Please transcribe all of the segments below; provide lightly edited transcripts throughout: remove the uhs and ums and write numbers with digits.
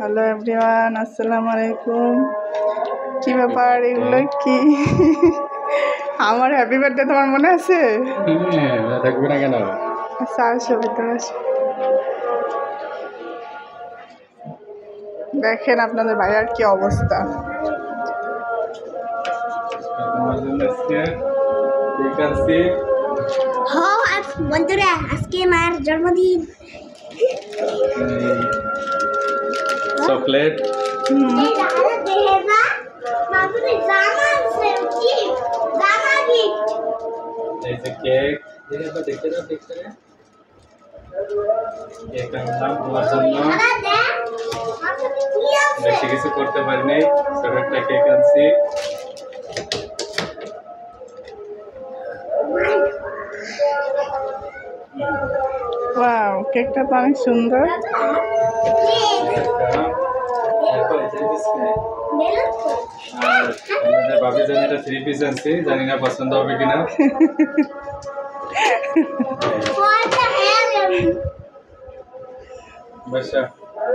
Hello everyone, আসসালামু আলাইকুম। কি ব্যাপার এগুলো কি? আমার হ্যাপি বার্থডে তোমার মনে আছে? থাকবে না কেন? আচ্ছা আসো, ভিতরে আসো। দেখেন আপনাদের ভাইয়ার কি অবস্থা। বন্ধুরা আজকে মার জন্মদিন। চকলেট এই যে কেক কেক আনলাম তোমার জন্য। বেশি কিছু করতে পারিনি, ছোট একটা কেক আনছি। ওয়াও, কেকটা তো অনেক সুন্দর। ভাবি জানি এটা 3 পিস আনছি, জানি না পছন্দ হবে কিনা। বর্ষা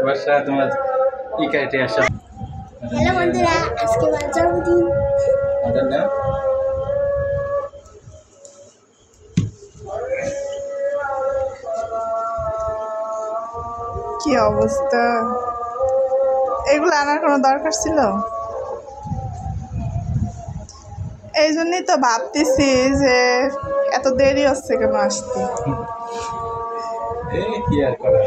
বর্ষা তোমার কি কাটে আসা। হ্যালো বন্ধুরা, আজকে মার জন্মদিন। না কি অবস্থা, এগুলো আনার কোনো দরকার ছিল? এই জন্যই তো ভাবতেছি যে এত দেরি হচ্ছে কেন আসতে। কি আর করা।